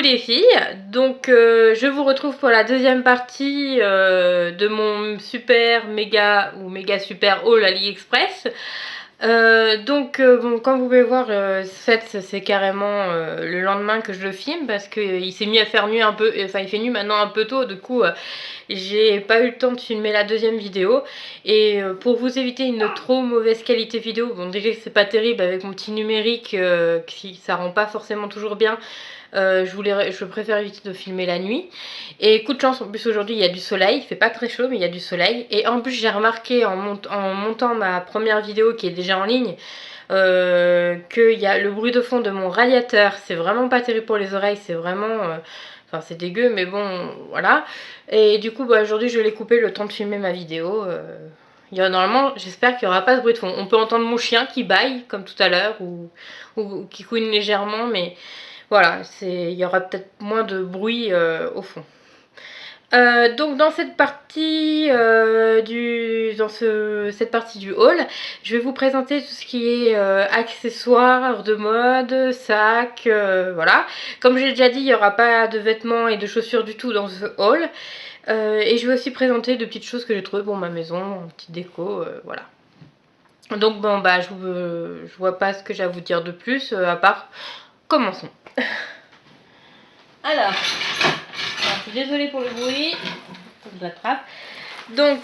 les filles, donc je vous retrouve pour la deuxième partie de mon super méga ou méga super haul AliExpress. Bon, comme vous pouvez voir, c'est carrément le lendemain que je le filme parce qu'il s'est mis à faire nuit un peu, enfin il fait nuit maintenant un peu tôt, du coup j'ai pas eu le temps de filmer la deuxième vidéo. Et pour vous éviter une trop mauvaise qualité vidéo, bon déjà que c'est pas terrible avec mon petit numérique, qui ça rend pas forcément toujours bien. Je préfère éviter de filmer la nuit. Et coup de chance, en plus aujourd'hui il y a du soleil, il fait pas très chaud mais il y a du soleil. Et en plus j'ai remarqué en montant ma première vidéo qui est déjà en ligne, qu'il y a le bruit de fond de mon radiateur. C'est vraiment pas terrible pour les oreilles, c'est vraiment... Enfin c'est dégueu mais bon voilà. Et du coup aujourd'hui je l'ai coupé le temps de filmer ma vidéo. Normalement j'espère qu'il n'y aura pas de bruit de fond. On peut entendre mon chien qui bâille comme tout à l'heure ou qui couine légèrement, mais voilà, il y aura peut-être moins de bruit au fond. Donc dans cette partie cette partie du haul, je vais vous présenter tout ce qui est accessoires de mode, sacs, voilà. Comme j'ai déjà dit, il n'y aura pas de vêtements et de chaussures du tout dans ce haul. Et je vais aussi présenter de petites choses que j'ai trouvées pour ma maison, une petite déco, voilà. Donc bon bah je vois pas ce que j'ai à vous dire de plus, à part commençons. Alors, je suis désolée pour le bruit, je l'attrape. Donc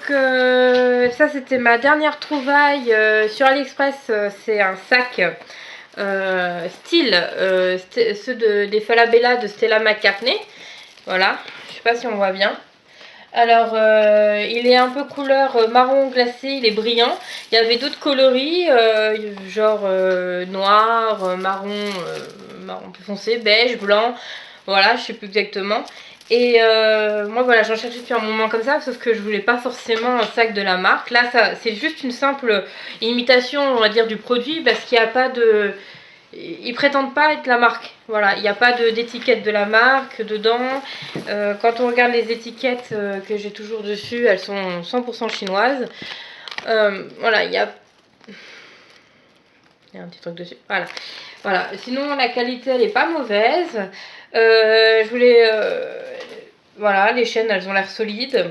ça c'était ma dernière trouvaille sur AliExpress. C'est un sac style ceux des Falabella de Stella McCartney. Voilà, je sais pas si on voit bien. Alors il est un peu couleur marron glacé, il est brillant. Il y avait d'autres coloris, genre noir, marron plus foncé, beige, blanc. Voilà, je sais plus exactement. Et moi voilà, j'en cherchais depuis un moment comme ça, sauf que je voulais pas forcément un sac de la marque. Là c'est juste une simple imitation, on va dire, du produit, parce qu'il n'y a pas de... Ils prétendent pas être la marque. Voilà, il n'y a pas d'étiquette de la marque dedans. Quand on regarde les étiquettes que j'ai toujours dessus, elles sont 100% chinoises. Voilà, il y a un petit truc dessus. Voilà. Sinon la qualité elle est pas mauvaise. Voilà, les chaînes elles ont l'air solides.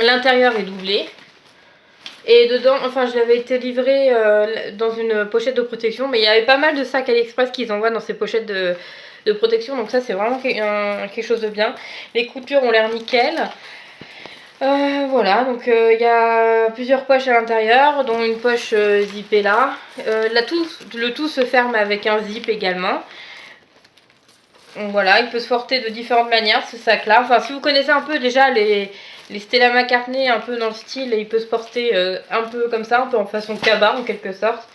L'intérieur est doublé. Et dedans, enfin je l'avais été livré dans une pochette de protection, mais il y avait pas mal de sacs AliExpress qu'ils envoient dans ces pochettes de protection, donc ça c'est vraiment quelque chose de bien. Les coutures ont l'air nickel. Voilà, donc il y a plusieurs poches à l'intérieur, dont une poche zippée là. Le tout se ferme avec un zip également. Donc voilà, il peut se porter de différentes manières ce sac là. Enfin si vous connaissez un peu déjà les Stella McCartney, un peu dans le style, il peut se porter un peu comme ça, un peu en façon cabas en quelque sorte.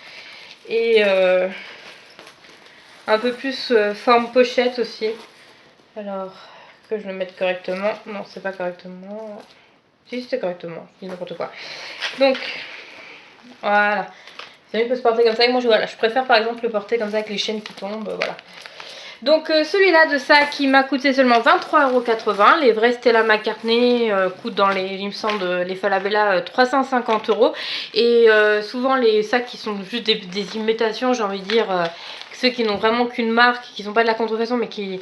Et un peu plus forme pochette aussi. Alors que je le mette correctement. Non, c'est pas correctement. Si, c'était correctement, je dis n'importe quoi. Donc voilà, il peut se porter comme ça. Et moi je préfère par exemple le porter comme ça avec les chaînes qui tombent, voilà. Donc celui-là de ça qui m'a coûté seulement 23,80 €. Les vrais Stella McCartney coûtent dans il me semble, les Falabella 350 €. Et souvent les sacs qui sont juste des imitations, j'ai envie de dire, ceux qui n'ont vraiment qu'une marque, qui sont pas de la contrefaçon, mais qui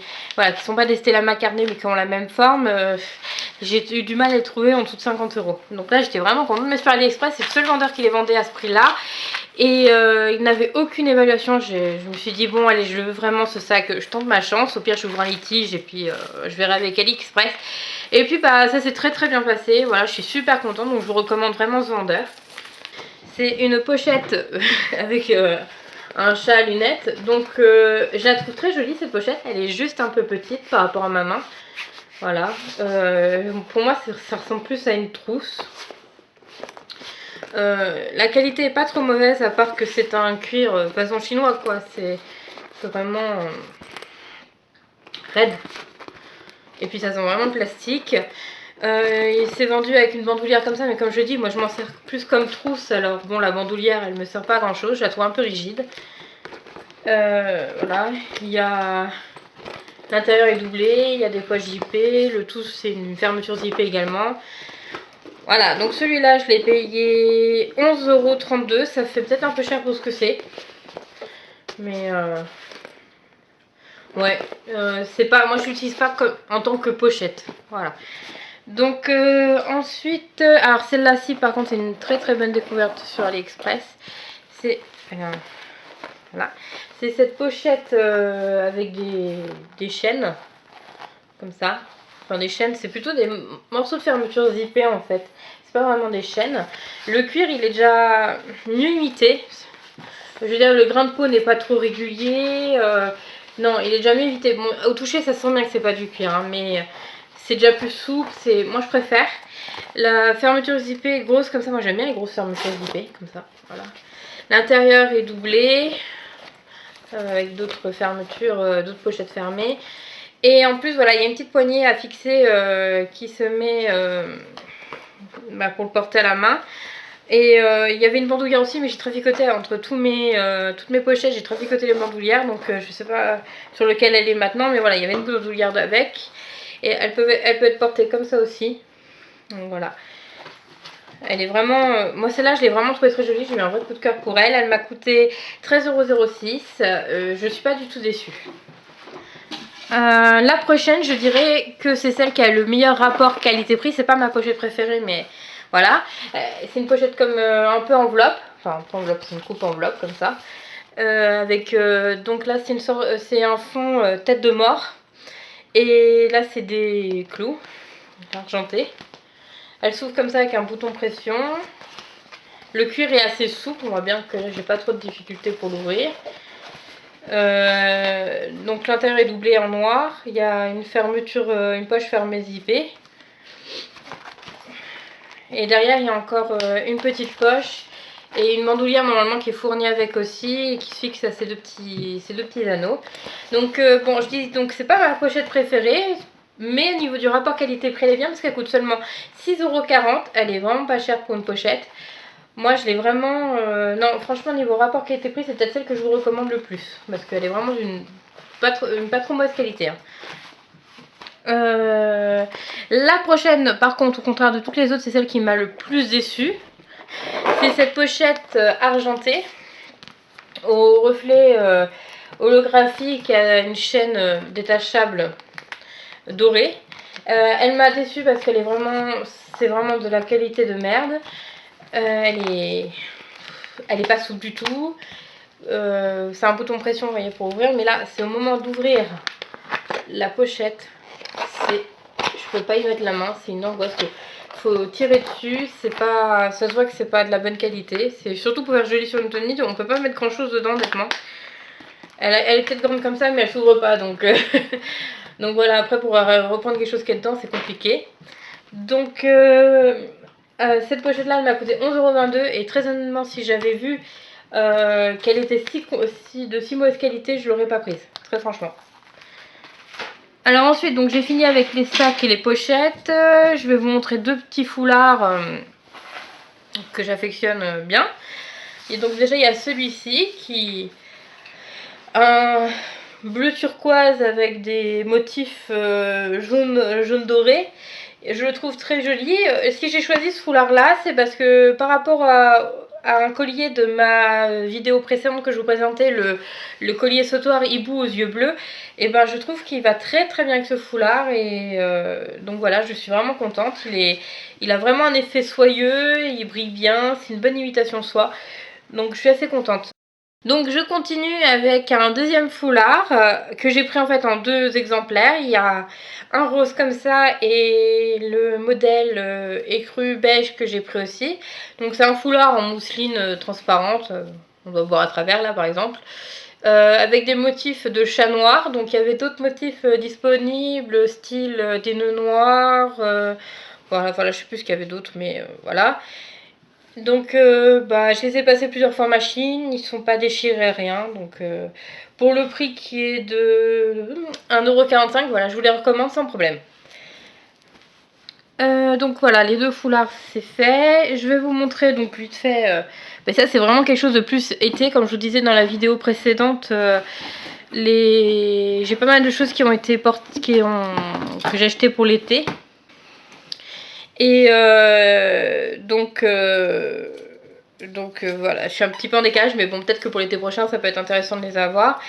sont pas des Stella McCartney, mais qui ont la même forme, j'ai eu du mal à les trouver en dessous de 50 €. Donc là j'étais vraiment contente, mais sur AliExpress c'est le seul vendeur qui les vendait à ce prix là. Et il n'avait aucune évaluation. Je me suis dit bon allez, je veux vraiment ce sac, je tente ma chance, au pire j'ouvre un litige et puis je verrai avec AliExpress. Et puis bah ça s'est très bien passé, voilà, je suis super contente, donc je vous recommande vraiment ce vendeur. C'est une pochette avec un chat à lunettes, donc je la trouve très jolie cette pochette, elle est juste un peu petite par rapport à ma main. Voilà, pour moi ça ressemble plus à une trousse. La qualité est pas trop mauvaise, à part que c'est un cuir façon chinois quoi, c'est vraiment raide. Et puis ça sent vraiment plastique. Il s'est vendu avec une bandoulière comme ça, mais comme je dis, moi je m'en sers plus comme trousse. Alors bon, la bandoulière elle me sert pas à grand chose, je la trouve un peu rigide. Voilà, il y a... L'intérieur est doublé, il y a des poches zippées, le tout c'est une fermeture zippée également. Voilà, donc celui-là, je l'ai payé 11,32 €. Ça fait peut-être un peu cher pour ce que c'est. Mais Ouais, c'est pas, moi je l'utilise pas comme, en tant que pochette. Voilà. Donc ensuite, alors celle-là-ci par contre c'est une très très bonne découverte sur AliExpress. C'est voilà, c'est cette pochette avec des chaînes comme ça. Enfin des chaînes, c'est plutôt des morceaux de fermeture zippés en fait. C'est pas vraiment des chaînes. Le cuir il est déjà mieux imité. Je veux dire le grain de peau n'est pas trop régulier. Non, il est déjà mieux imité. Bon, au toucher ça sent bien que c'est pas du cuir, hein, mais c'est déjà plus souple. Moi je préfère. La fermeture zippée grosse comme ça, moi j'aime bien les grosses fermetures zippées comme ça. Voilà. L'intérieur est doublé avec d'autres fermetures, d'autres pochettes fermées. Et en plus, voilà, il y a une petite poignée à fixer qui se met pour le porter à la main. Et il y avait une bandoulière aussi, mais j'ai traficoté entre toutes mes pochettes, j'ai traficoté les bandoulières. Donc je sais pas sur lequel elle est maintenant, mais voilà, il y avait une bandoulière avec. Et elle peut être portée comme ça aussi. Donc voilà. Elle est vraiment... moi celle-là je l'ai vraiment trouvée très jolie, j'ai eu un vrai coup de cœur pour elle. Elle m'a coûté 13,06 €. Je suis pas du tout déçue. La prochaine je dirais que c'est celle qui a le meilleur rapport qualité-prix. C'est pas ma pochette préférée mais voilà. C'est une pochette comme un peu enveloppe. Enfin pas enveloppe, c'est une coupe enveloppe comme ça. Avec donc là c'est un fond tête de mort. Et là c'est des clous argentés. Elle s'ouvre comme ça avec un bouton pression. Le cuir est assez souple, on voit bien que j'ai pas trop de difficultés pour l'ouvrir. Donc l'intérieur est doublé en noir. Il y a une fermeture, une poche fermée zippée. Et derrière il y a encore une petite poche et une bandoulière normalement qui est fournie avec aussi et qui se fixe à ces deux petits anneaux. Donc bon, je dis donc c'est pas ma pochette préférée. Mais au niveau du rapport qualité-prix elle est bien parce qu'elle coûte seulement 6,40 €. Elle est vraiment pas chère pour une pochette. Moi je l'ai vraiment... non franchement niveau rapport qualité-prix c'est peut-être celle que je vous recommande le plus. Parce qu'elle est vraiment d'une pas trop mauvaise qualité. Hein. La prochaine par contre au contraire de toutes les autres c'est celle qui m'a le plus déçue. C'est cette pochette argentée au reflet holographique à une chaîne détachable dorée. Elle m'a déçue parce qu'elle est vraiment... c'est vraiment de la qualité de merde. Elle est pas souple du tout. C'est un bouton pression, vous voyez, pour ouvrir. Mais là, c'est au moment d'ouvrir la pochette. Je peux pas y mettre la main. C'est une angoisse. Faut tirer dessus. Ça se voit que c'est pas de la bonne qualité. C'est surtout pour faire joli sur une tenue. On peut pas mettre grand chose dedans, honnêtement. Elle est peut-être grande comme ça, mais elle s'ouvre pas. Donc, donc voilà, après pour reprendre quelque chose qui est dedans, c'est compliqué. Donc... cette pochette là elle m'a coûté 11,22 € et très honnêtement si j'avais vu qu'elle était de si mauvaise qualité je l'aurais pas prise, très franchement. Alors ensuite donc j'ai fini avec les sacs et les pochettes. Je vais vous montrer deux petits foulards que j'affectionne bien. Et donc déjà il y a celui-ci qui un bleu turquoise avec des motifs jaune doré. Je le trouve très joli. Si j'ai choisi ce foulard là, c'est parce que par rapport à un collier de ma vidéo précédente que je vous présentais, le collier sautoir hibou aux yeux bleus, et ben je trouve qu'il va très très bien avec ce foulard. Et donc voilà, je suis vraiment contente. Il a vraiment un effet soyeux, il brille bien, c'est une bonne imitation soie. Donc je suis assez contente. Donc je continue avec un deuxième foulard que j'ai pris en fait en deux exemplaires. Il y a un rose comme ça et le modèle écru beige que j'ai pris aussi. Donc c'est un foulard en mousseline transparente, on doit voir à travers là par exemple. Avec des motifs de chat noir. Donc il y avait d'autres motifs disponibles, style des nœuds noirs. Voilà, je sais plus ce qu'il y avait d'autres mais voilà. Donc je les ai passés plusieurs fois en machine, ils ne sont pas déchirés, rien. Donc pour le prix qui est de 1,45 €, voilà, je vous les recommande sans problème. Donc voilà, les deux foulards c'est fait. Je vais vous montrer donc vite fait. Ça c'est vraiment quelque chose de plus été, comme je vous disais dans la vidéo précédente. J'ai pas mal de choses qui ont été portées, que j'ai achetées pour l'été. Et donc Voilà, je suis un petit peu en décalage, mais bon, peut-être que pour l'été prochain, ça peut être intéressant de les avoir.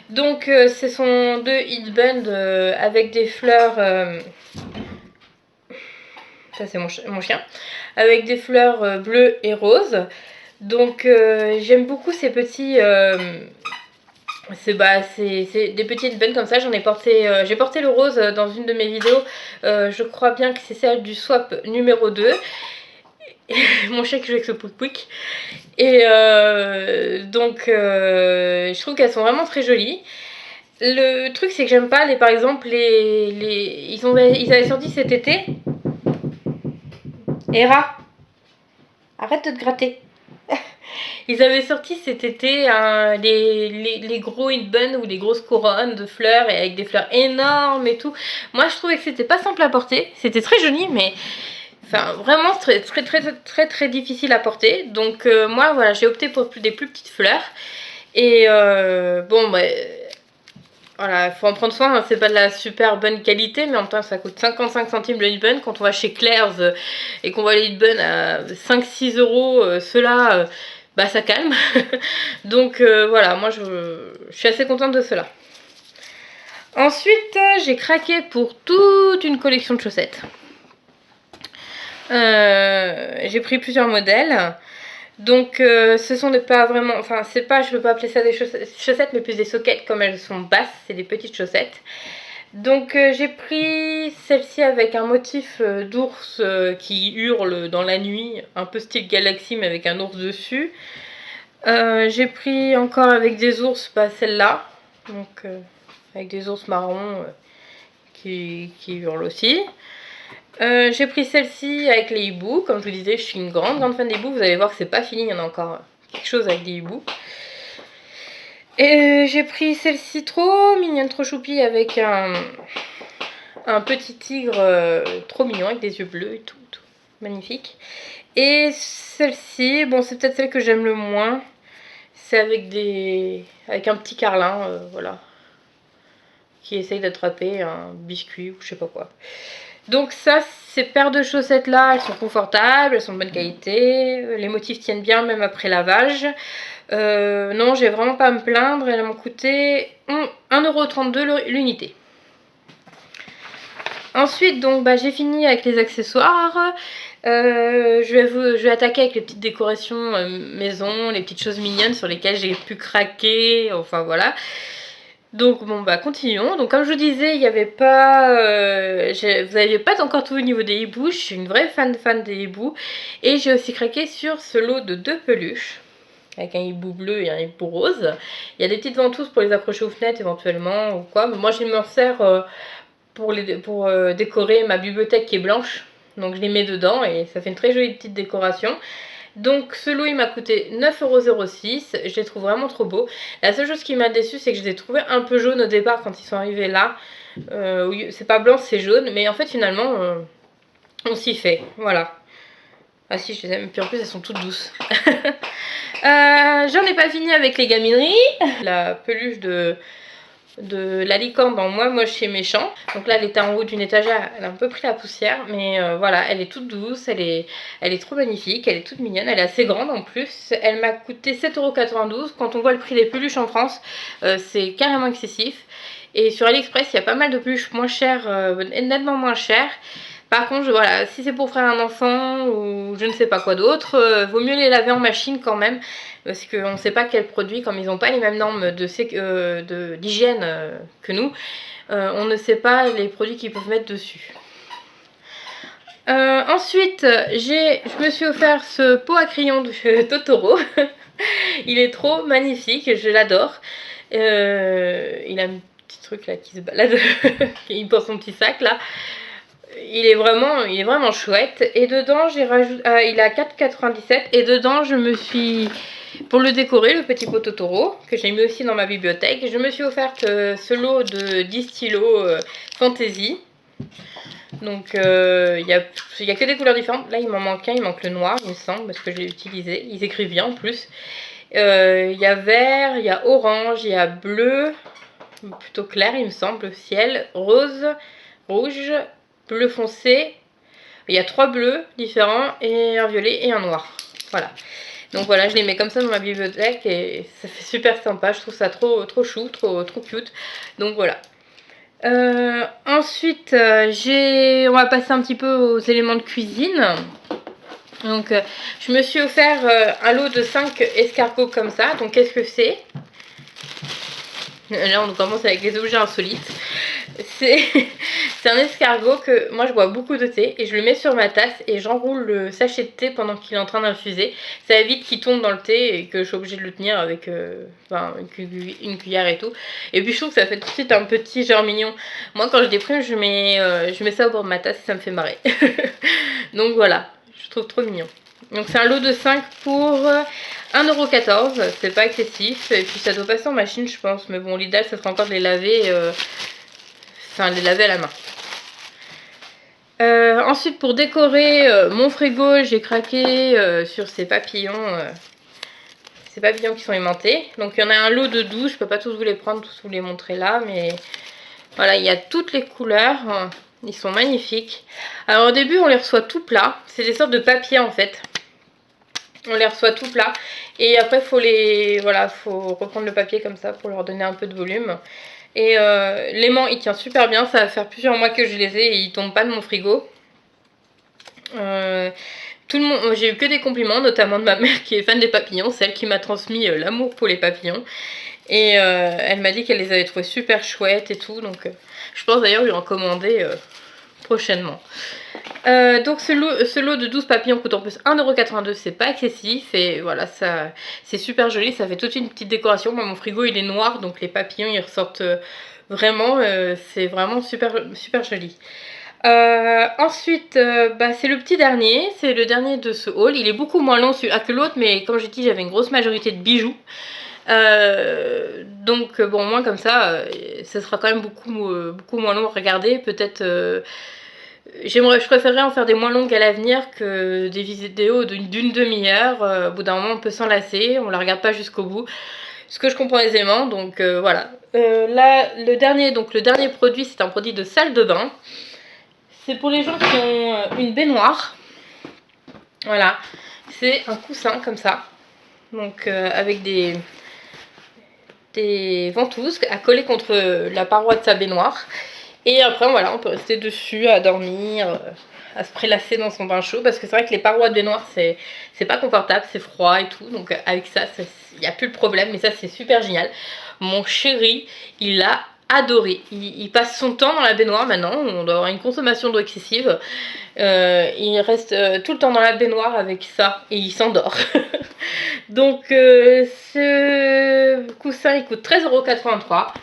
Donc ce sont 2 headbands avec des fleurs... ça c'est mon chien. Avec des fleurs bleues et roses. Donc j'aime beaucoup ces petits... c'est des petits headbands comme ça. J'ai porté le rose dans une de mes vidéos. Je crois bien que c'est celle du swap numéro 2. Mon chien qui joue avec ce pouic. Et je trouve qu'elles sont vraiment très jolies. Le truc c'est que j'aime pas par exemple ils avaient sorti cet été. Hera, arrête de te gratter. Ils avaient sorti cet été les gros headbands ou les grosses couronnes de fleurs et avec des fleurs énormes et tout. Moi je trouvais que c'était pas simple à porter. C'était très joli mais enfin vraiment très difficile à porter. Donc moi voilà, j'ai opté pour des plus petites fleurs. Et voilà, il faut en prendre soin, hein. C'est pas de la super bonne qualité, mais en même temps ça coûte 55 centimes le headband. Quand on va chez Claire's et qu'on voit les headbands à 5-6 euros, ceux-là, bah ça calme. Donc voilà, moi je suis assez contente de cela. Ensuite, j'ai craqué pour toute une collection de chaussettes. J'ai pris plusieurs modèles. Donc ce sont pas vraiment, enfin c'est pas, je peux pas appeler ça des chaussettes mais plus des sockets comme elles sont basses, c'est des petites chaussettes. Donc j'ai pris celle-ci avec un motif d'ours qui hurle dans la nuit, un peu style Galaxy mais avec un ours dessus. J'ai pris encore avec des ours, celle-là, donc avec des ours marrons qui hurlent aussi. J'ai pris celle-ci avec les hiboux. Comme je vous disais, je suis une grande fan des hiboux. Vous allez voir que c'est pas fini, il y en a encore quelque chose avec des hiboux. Et j'ai pris celle-ci trop mignonne, trop choupie, avec un petit tigre trop mignon avec des yeux bleus et tout, magnifique. Et celle-ci, bon c'est peut-être celle que j'aime le moins. C'est avec un petit carlin, voilà, qui essaye d'attraper un biscuit ou je sais pas quoi. Donc ça, ces paires de chaussettes là, elles sont confortables, elles sont de bonne qualité, les motifs tiennent bien même après lavage. Non, j'ai vraiment pas à me plaindre, elles m'ont coûté 1,32 € l'unité. Ensuite, donc j'ai fini avec les accessoires. Je vais attaquer avec les petites décorations maison, les petites choses mignonnes sur lesquelles j'ai pu craquer, enfin voilà. Donc bon continuons. Donc comme je vous disais, il n'y avait pas, vous n'aviez pas encore tout au niveau des hiboux. Je suis une vraie fan des hiboux. Et j'ai aussi craqué sur ce lot de 2 peluches. Avec un hibou bleu et un hibou rose. Il y a des petites ventouses pour les accrocher aux fenêtres éventuellement ou quoi. Mais moi je m'en sers pour décorer ma bibliothèque qui est blanche. Donc je les mets dedans et ça fait une très jolie petite décoration. Donc ce lot il m'a coûté 9,06 €, je les trouve vraiment trop beaux. La seule chose qui m'a déçue c'est que je les ai trouvés un peu jaunes au départ quand ils sont arrivés là. C'est pas blanc c'est jaune, mais en fait finalement on s'y fait, voilà. Ah si je les aime, puis en plus elles sont toutes douces. J'en ai pas fini avec les gamineries. La peluche de la licorne dans Moi Moche et Méchant. Donc là elle était en haut d'une étagère, elle a un peu pris la poussière, mais voilà, elle est toute douce, elle est trop magnifique, elle est toute mignonne, elle est assez grande en plus. Elle m'a coûté 7,92 €. Quand on voit le prix des peluches en France, c'est carrément excessif. Et sur AliExpress il y a pas mal de peluches moins chères, nettement moins chères. Par contre, voilà, si c'est pour faire un enfant ou je ne sais pas quoi d'autre, vaut mieux les laver en machine quand même. Parce qu'on ne sait pas quels produits, comme ils n'ont pas les mêmes normes d'hygiène que nous, on ne sait pas les produits qu'ils peuvent mettre dessus. Ensuite, je me suis offert ce pot à crayon de Totoro. Il est trop magnifique, je l'adore. Il a un petit truc là qui se balade, il porte son petit sac là. Il est vraiment chouette. Et dedans, j'ai rajouté, il a 4,97 € et dedans, je me suis, pour le décorer, le petit pot Totoro que j'ai mis aussi dans ma bibliothèque, je me suis offerte ce lot de 10 stylos Fantasy. Donc il y a que des couleurs différentes. Là il m'en manque un, il manque le noir il me semble parce que je l'ai utilisé. Ils écrivent bien en plus. Il y a vert, il y a orange, il y a bleu, plutôt clair il me semble, ciel, rose, rouge, bleu foncé. Il y a 3 bleus différents et un violet et un noir. Voilà. Donc voilà, je les mets comme ça dans ma bibliothèque et ça fait super sympa. Je trouve ça trop chou, trop cute. Donc voilà. Ensuite, on va passer un petit peu aux éléments de cuisine. Donc je me suis offert un lot de 5 escargots comme ça. Donc qu'est-ce que c'est? Là on commence avec les objets insolites. C'est un escargot que moi je bois beaucoup de thé et je le mets sur ma tasse et j'enroule le sachet de thé pendant qu'il est en train d'infuser. Ça évite qu'il tombe dans le thé et que je suis obligée de le tenir avec une cuillère et tout. Et puis je trouve que ça fait tout de suite un petit genre mignon. Moi quand je déprime je mets ça au bord de ma tasse et ça me fait marrer. Donc voilà, je trouve trop mignon. Donc c'est un lot de 5 pour 1,14 €, c'est pas excessif. Et puis ça doit passer en machine je pense. Mais bon l'idéal ça serait encore de les laver, les laver à la main. Ensuite pour décorer mon frigo j'ai craqué sur ces papillons. Ces papillons qui sont aimantés. Donc il y en a un lot de 12, je peux pas tous vous les prendre, tous vous les montrer là. Mais voilà, il y a toutes les couleurs. Ils sont magnifiques. Alors au début on les reçoit tout plats. C'est des sortes de papier en fait. On les reçoit tout plats. Et après faut reprendre le papier comme ça pour leur donner un peu de volume. Et l'aimant il tient super bien. Ça va faire plusieurs mois que je les ai et ils tombent pas de mon frigo. J'ai eu que des compliments, notamment de ma mère qui est fan des papillons. C'est elle qui m'a transmis l'amour pour les papillons. Et elle m'a dit qu'elle les avait trouvés super chouettes et tout. Donc je pense d'ailleurs lui en commander prochainement. Donc ce lot de 12 papillons coûte en plus 1,82 €, c'est pas excessif. Et voilà, ça c'est super joli, ça fait toute une petite décoration. Moi mon frigo il est noir, donc les papillons ils ressortent vraiment. C'est vraiment super joli. Ensuite, c'est le petit dernier, c'est le dernier de ce haul. Il est beaucoup moins long que l'autre, mais comme j'ai dit, j'avais une grosse majorité de bijoux. Donc bon, moins comme ça, ce sera quand même beaucoup moins long à regarder. Peut-être, je préférerais en faire des moins longues à l'avenir que des vidéos d'une demi-heure. Au bout d'un moment, on peut s'en lasser, on la regarde pas jusqu'au bout. Ce que je comprends aisément, donc voilà. Là, le dernier produit, c'est un produit de salle de bain. C'est pour les gens qui ont une baignoire. Voilà, c'est un coussin comme ça. Donc avec des ventouses à coller contre la paroi de sa baignoire. Et après voilà, on peut rester dessus à dormir, à se prélasser dans son bain chaud. Parce que c'est vrai que les parois de baignoire c'est pas confortable, c'est froid et tout. Donc avec ça, il n'y a plus de problème. Mais ça c'est super génial. Mon chéri, il a adoré. Il passe son temps dans la baignoire maintenant. On doit avoir une consommation d'eau excessive. Il reste tout le temps dans la baignoire avec ça et il s'endort. Donc ce coussin il coûte 13,83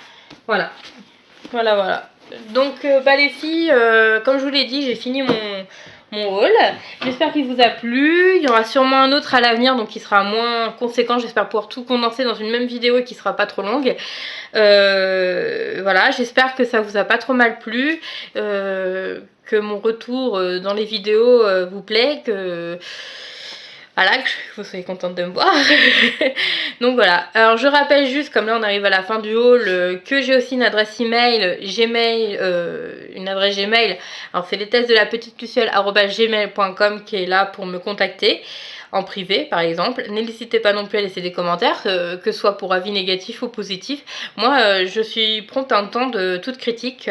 €. Voilà. Donc les filles, comme je vous l'ai dit, j'ai fini mon haul. J'espère qu'il vous a plu. Il y aura sûrement un autre à l'avenir, donc qui sera moins conséquent. J'espère pouvoir tout condenser dans une même vidéo et qui sera pas trop longue. Voilà, j'espère que ça vous a pas trop mal plu, que mon retour dans les vidéos vous plaît, que voilà, que vous soyez contente de me voir. Donc voilà, alors je rappelle juste, comme là on arrive à la fin du haul, que j'ai aussi une adresse email, une adresse Gmail. Alors c'est les tests de la petite luciole @gmail.com qui est là pour me contacter en privé par exemple. N'hésitez pas non plus à laisser des commentaires, que ce soit pour avis négatifs ou positifs. Moi je suis prompte à entendre toute critique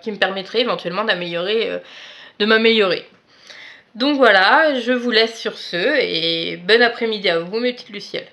qui me permettrait éventuellement de m'améliorer. Donc voilà, je vous laisse sur ce et bon après-midi à vous mes petites lucioles.